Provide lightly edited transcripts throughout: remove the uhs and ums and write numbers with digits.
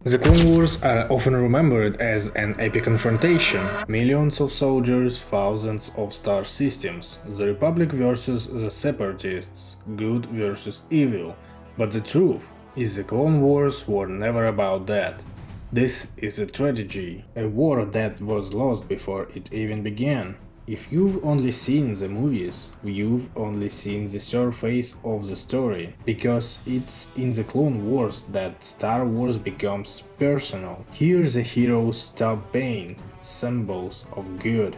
The Clone Wars are often remembered as an epic confrontation. Millions of soldiers, thousands of star systems, the Republic versus the Separatists, good versus evil. But the truth is the Clone Wars were never about that. This is a tragedy, a war that was lost before it even began. If you've only seen the movies, you've only seen the surface of the story, because it's in the Clone Wars that Star Wars becomes personal. Here the heroes stop being symbols of good.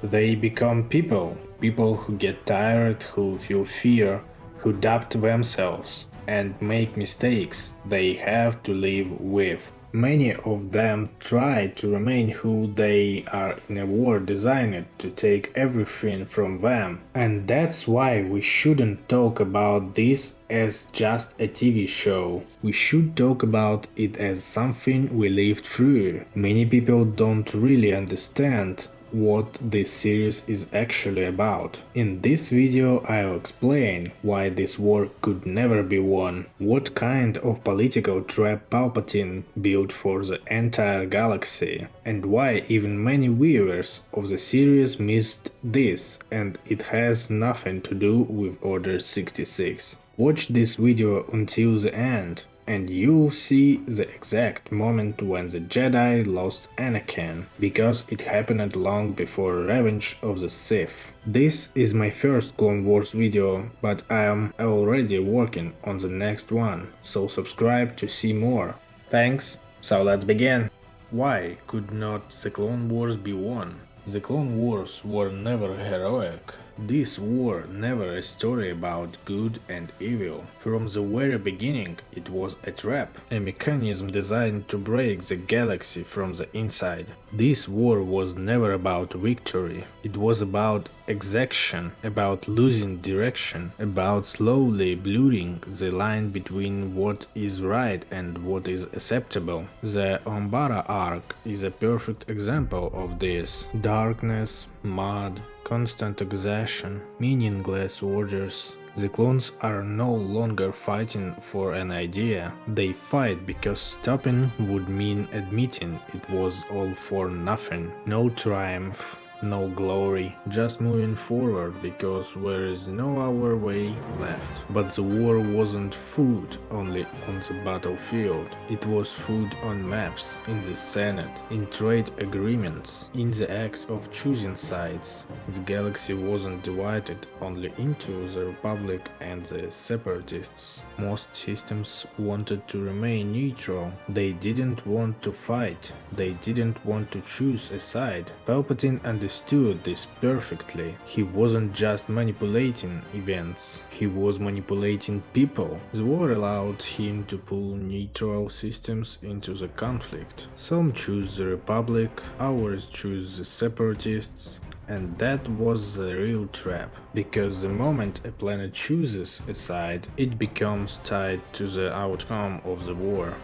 They become people, people who get tired, who feel fear, who doubt themselves, and make mistakes they have to live with. Many of them try to remain who they are in a war designed to take everything from them. And that's why we shouldn't talk about this as just a TV show. We should talk about it as something we lived through. Many people don't really understand what this series is actually about. In this video I'll explain why this war could never be won, what kind of political trap Palpatine built for the entire galaxy, and why even many viewers of the series missed this, and it has nothing to do with Order 66. Watch this video until the end, and you'll see the exact moment when the Jedi lost Anakin, because it happened long before Revenge of the Sith. This is my first Clone Wars video, but I am already working on the next one, so subscribe to see more. Thanks, so let's begin. Why could not the Clone Wars be won? The Clone Wars were never heroic. This war never a story about good and evil. From the very beginning it was a trap, a mechanism designed to break the galaxy from the inside. This war was never about victory, it was about exaction, about losing direction, about slowly blurring the line between what is right and what is acceptable. The Umbara arc is a perfect example of this. Darkness, mud, constant exhaustion, meaningless orders. The clones are no longer fighting for an idea, they fight because stopping would mean admitting it was all for nothing. No triumph, no glory, just moving forward because there is no other way left. But the war wasn't food only on the battlefield, it was food on maps, in the Senate, in trade agreements, in the act of choosing sides. The galaxy wasn't divided only into the Republic and the Separatists. Most systems wanted to remain neutral, they didn't want to fight, they didn't want to choose a side. Palpatine understood this perfectly. He wasn't just manipulating events, he was manipulating people. The war allowed him to pull neutral systems into the conflict. Some choose the Republic, others choose the Separatists. And that was the real trap, because the moment a planet chooses a side, it becomes tied to the outcome of the war.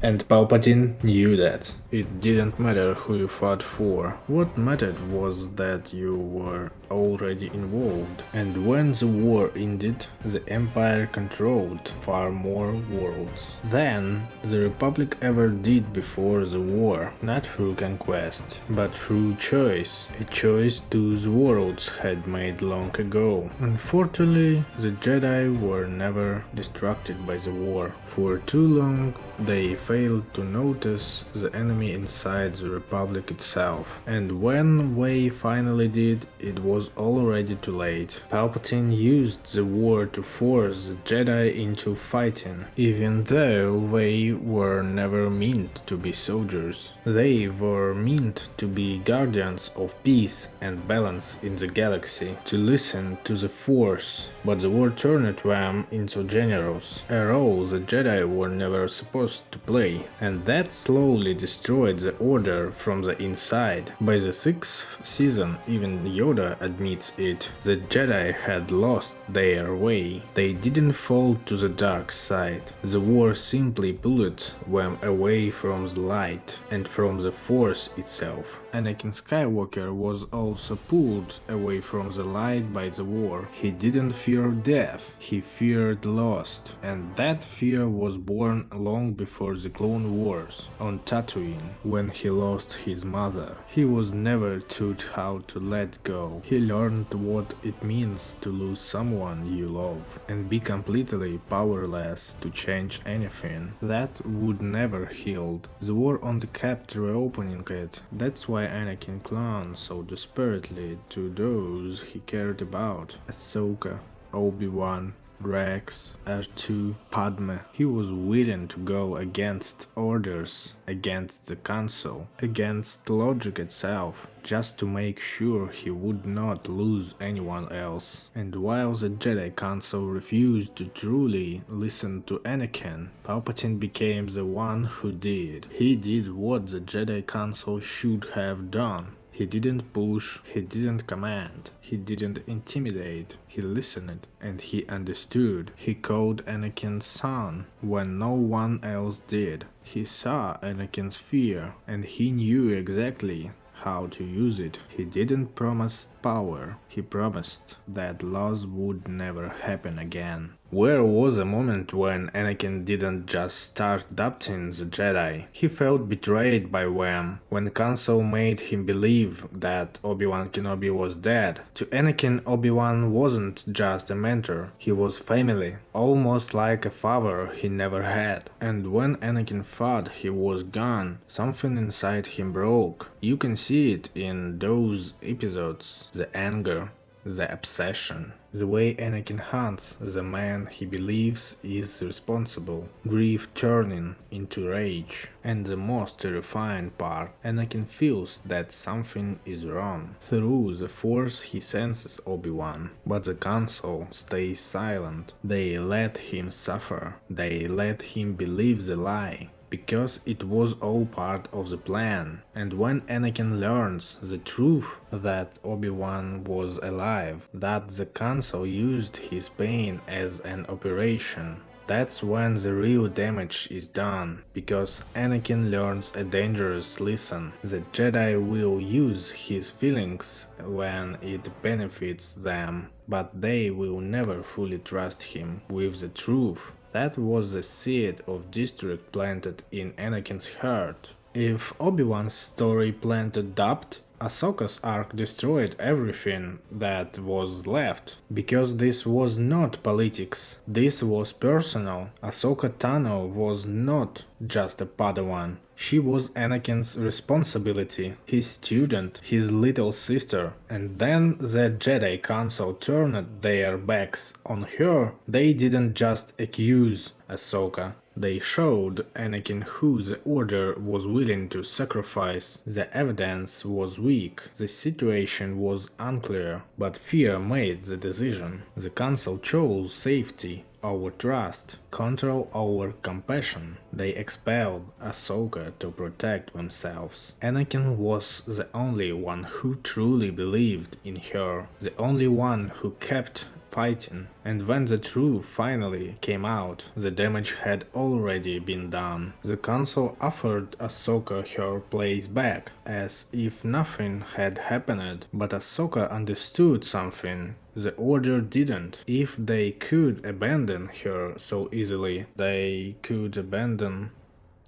And Palpatine knew that. It didn't matter who you fought for, what mattered was that you were already involved. And when the war ended, the Empire controlled far more worlds than the Republic ever did before the war, not through conquest, but through choice, a choice those worlds had made long ago. Unfortunately, the Jedi were never distracted by the war. For too long, they failed to notice the enemy inside the Republic itself, and when they finally did, it was already too late. Palpatine used the war to force the Jedi into fighting, even though they were never meant to be soldiers. They were meant to be guardians of peace and balance in the galaxy, to listen to the Force, but the war turned them into generals, a role the Jedi were never supposed to play, and that slowly destroyed the Order from the inside. By the 6th season, even Yoda admits it, the Jedi had lost their way. They didn't fall to the dark side. The war simply pulled them away from the light and from the Force itself. Anakin Skywalker was also pulled away from the light by the war. He didn't fear death, he feared loss, and that fear was born long before the the Clone Wars on Tatooine when he lost his mother. He was never taught how to let go. He learned what it means to lose someone you love and be completely powerless to change anything. That would never healed. The war on the kept reopening it. That's why Anakin clung so desperately to those he cared about. Ahsoka, Obi-Wan, Rex, R2, Padme. He was willing to go against orders, against the council, against logic itself, just to make sure he would not lose anyone else. And while the Jedi Council refused to truly listen to Anakin, Palpatine became the one who did. He did what the Jedi Council should have done. He didn't push, he didn't command, he didn't intimidate, he listened and he understood. He called Anakin son when no one else did. He saw Anakin's fear and he knew exactly how to use it. He didn't promise power, he promised that loss would never happen again. Where was a moment when Anakin didn't just start doubting the Jedi? He felt betrayed by them, when Council made him believe that Obi-Wan Kenobi was dead. To Anakin, Obi-Wan wasn't just a mentor, he was family, almost like a father he never had. And when Anakin thought he was gone, something inside him broke. You can see it in those episodes, the anger, the obsession, the way Anakin hunts the man he believes is responsible, grief turning into rage. And the most terrifying part, Anakin feels that something is wrong. Through the Force he senses Obi-Wan, but the Council stays silent. They let him suffer, they let him believe the lie, because it was all part of the plan. And when Anakin learns the truth that Obi-Wan was alive, that the Council used his pain as an operation, that's when the real damage is done, because Anakin learns a dangerous lesson. The Jedi will use his feelings when it benefits them, but they will never fully trust him with the truth. That was the seed of distrust planted in Anakin's heart. If Obi-Wan's story planted doubt, Ahsoka's arc destroyed everything that was left. Because this was not politics, this was personal. Ahsoka Tano was not just a Padawan. She was Anakin's responsibility, his student, his little sister. And then the Jedi Council turned their backs on her. They didn't just accuse Ahsoka. They showed Anakin who the Order was willing to sacrifice. The evidence was weak, the situation was unclear, but fear made the decision. The Council chose safety over trust, control over compassion. They expelled Ahsoka to protect themselves. Anakin was the only one who truly believed in her, the only one who kept fighting. And when the truth finally came out, the damage had already been done. The Council offered Ahsoka her place back, as if nothing had happened, but Ahsoka understood something the Order didn't. If they could abandon her so easily, they could abandon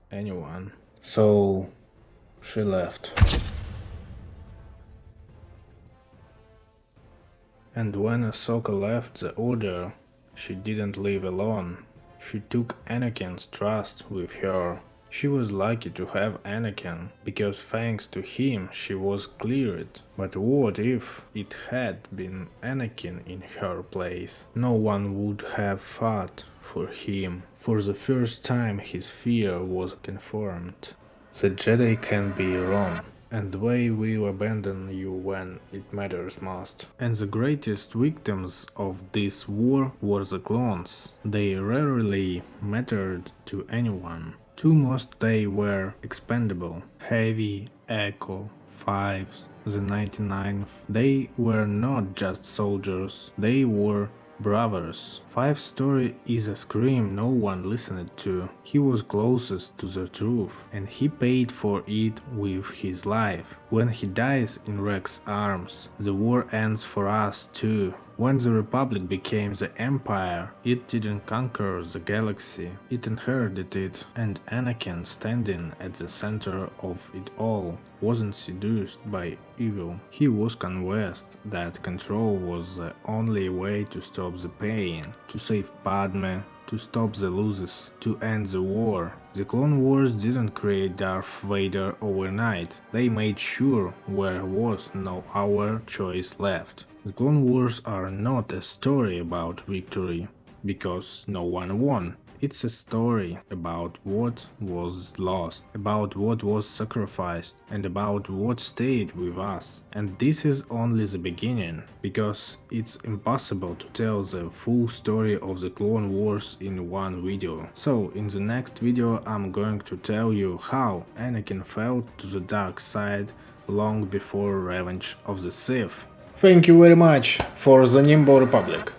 anyone. So she left. And when Ahsoka left the Order, she didn't leave alone. She took Anakin's trust with her. She was lucky to have Anakin, because thanks to him she was cleared. But what if it had been Anakin in her place? No one would have fought for him. For the first time his fear was confirmed. The Jedi can be wrong, and they will abandon you when it matters most. And the greatest victims of this war were the clones. They rarely mattered to anyone. To most they were expendable. Heavy, Echo, Fives, the 99th. They were not just soldiers, they were brothers. Five's story is a scream no one listened to. He was closest to the truth, and he paid for it with his life. When he dies in Rex's arms, the war ends for us too. When the Republic became the Empire, it didn't conquer the galaxy, it inherited it, and Anakin, standing at the center of it all, wasn't seduced by evil. He was convinced that control was the only way to stop the pain, to save Padme, to stop the losses, to end the war. The Clone Wars didn't create Darth Vader overnight, they made sure there was no other choice left. The Clone Wars are not a story about victory, because no one won. It's a story about what was lost, about what was sacrificed, and about what stayed with us. And this is only the beginning, because it's impossible to tell the full story of the Clone Wars in one video. So in the next video I'm going to tell you how Anakin fell to the dark side long before Revenge of the Sith. Thank you very much for the Nimble Republic.